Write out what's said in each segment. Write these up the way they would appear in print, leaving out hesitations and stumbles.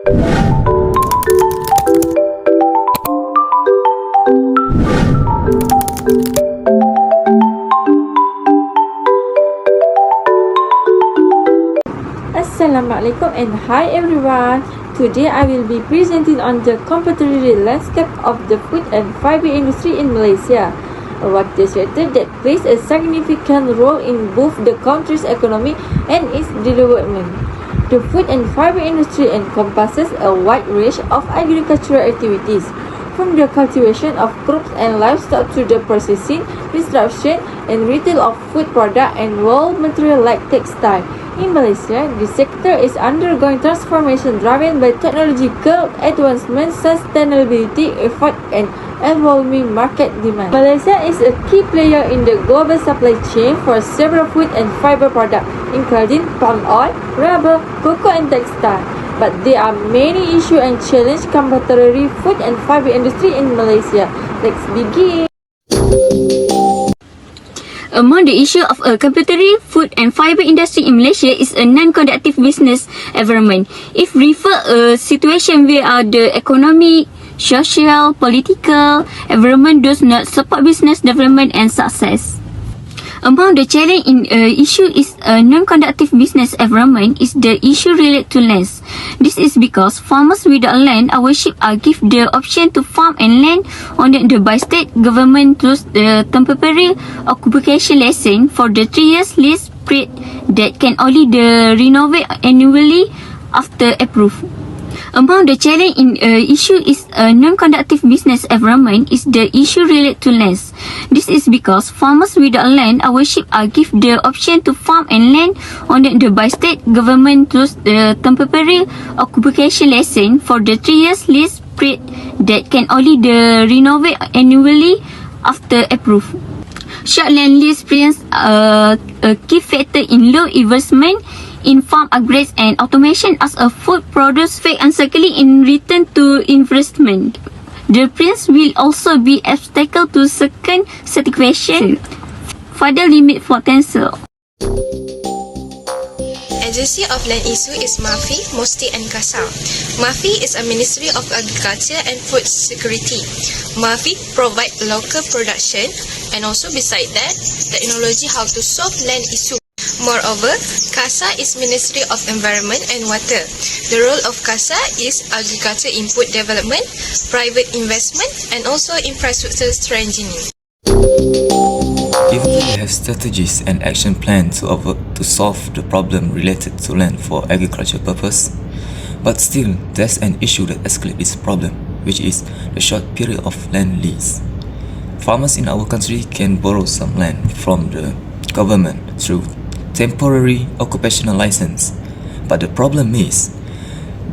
Assalamualaikum and hi everyone. Today I will be presenting on the competitive landscape of the food and fiber industry in Malaysia, a water sector that plays a significant role in both the country's economy and its development. The food and fiber industry encompasses a wide range of agricultural activities, from the cultivation of crops and livestock to the processing, distribution, and retail of food products and raw material like textile. In Malaysia, the sector is undergoing transformation driven by technological advancement, sustainability efforts, and evolving market demand. Malaysia is a key player in the global supply chain for several food and fiber products, including palm oil, rubber, cocoa, and textile. But there are many issues and challenges contemporary food and fiber industry in Malaysia. Let's begin. Among the issue of a competitive food and fiber industry in Malaysia is a non-conducive business environment. It refers a situation where the economic, social, political environment does not support business development and success. Among the challenge in issue is a non-conducive business environment is the issue related to land. This is because farmers without land ownership are given the option to farm and land owned by state government through the temporary occupation license for the 3 years lease period that can only renovate annually after approved. Among the challenge in issue is a non-conducive business environment is the issue related to land. This is because farmers without land ownership are given the option to farm and land owned by state government through the temporary occupation license for the 3 years lease period that can only renovate annually after approved. Short land lease periods are a key factor in low investment in farm upgrades and automation as a food produce fake uncertainly in return to investment. The prince will also be obstacle to second certification, further limit potential. Agency of Land Issue is MAFI, MOSTI and CASA. MAFI is a Ministry of Agriculture and Food Security. MAFI provide local production and also beside that, technology how to solve land issue. Moreover, CASA is Ministry of Environment and Water. The role of CASA is agriculture input development, private investment and also infrastructure strengthening. Even though we have strategies and action plans to solve the problem related to land for agriculture purpose, but still there's an issue that escalates this problem, which is the short period of land lease. Farmers in our country can borrow some land from the government through temporary occupational license, but the problem is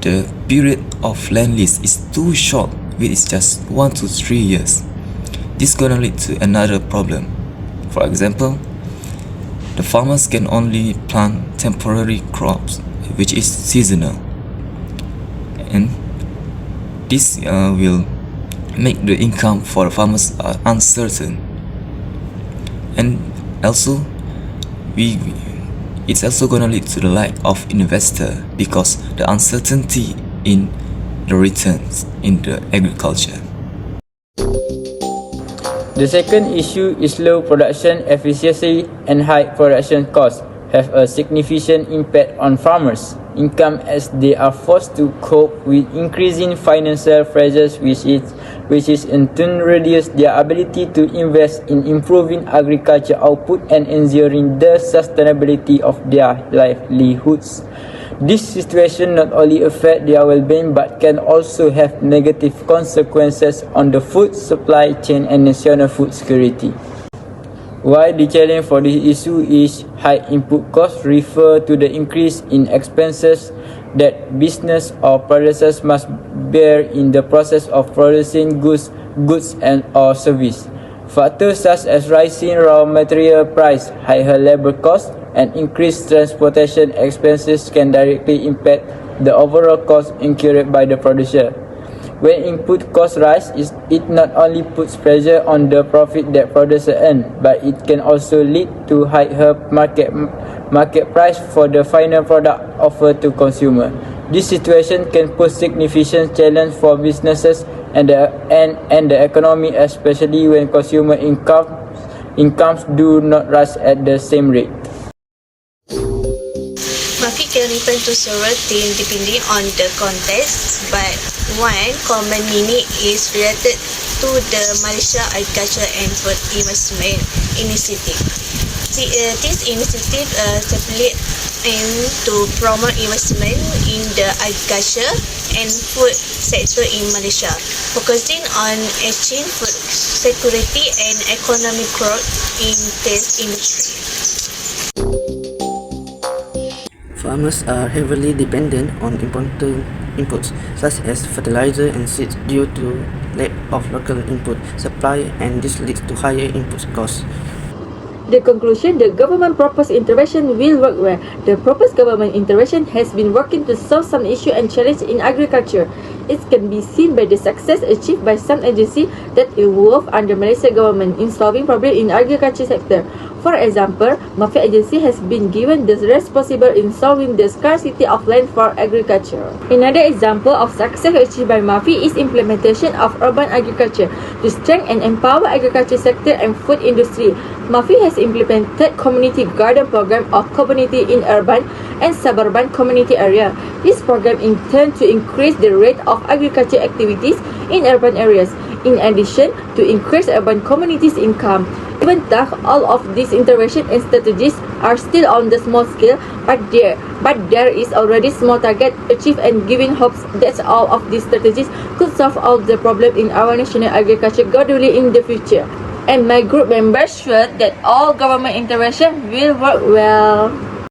the period of land lease is too short, which is just 1 to 3 years. This is gonna lead to another problem. For example, the farmers can only plant temporary crops, which is seasonal, and this will make the income for the farmers uncertain, and also it's also gonna lead to the lack of investor because the uncertainty in the returns in the agriculture. The second issue is low production efficiency and high production costs have a significant impact on farmers' income as they are forced to cope with increasing financial pressures which is in turn reduce their ability to invest in improving agriculture output and ensuring the sustainability of their livelihoods. This situation not only affects their well-being but can also have negative consequences on the food supply chain and national food security. While the challenge for this issue is high input costs refer to the increase in expenses that business or producers must bear in the process of producing goods and or service. Factors such as rising raw material price, higher labor costs, and increased transportation expenses can directly impact the overall cost incurred by the producer. When input costs rise, it not only puts pressure on the profit that producer earn, but it can also lead to higher market price for the final product offered to consumer. This situation can pose significant challenge for businesses and the economy, especially when consumer incomes do not rise at the same rate. Market can refer to several things depending on the context, but one common meaning is related to the Malaysia Agriculture and Food Investment Initiative. This initiative simply aims to promote investment in the agriculture and food sector in Malaysia, focusing on achieving food security and economic growth in this industry. Farmers are heavily dependent on imported inputs such as fertilizer and seeds due to lack of local input supply, and this leads to higher input costs. The conclusion, the government proposed intervention will work well. The proposed government intervention has been working to solve some issue and challenge in agriculture. It can be seen by the success achieved by some agencies that involve under Malaysia government in solving problems in agriculture sector. For example, MAFI agency has been given the responsibility in solving the scarcity of land for agriculture. Another example of success achieved by MAFI is implementation of urban agriculture to strengthen and empower agriculture sector and food industry. MAFI has implemented community garden program of community in urban and suburban community area. This program intends to increase the rate of agriculture activities in urban areas, in addition to increase urban communities' income. Even though all of these interventions and strategies are still on the small scale, but there is already small target achieved and giving hopes that all of these strategies could solve all the problems in our national agriculture gradually in the future. And my group members sure that all government intervention will work well.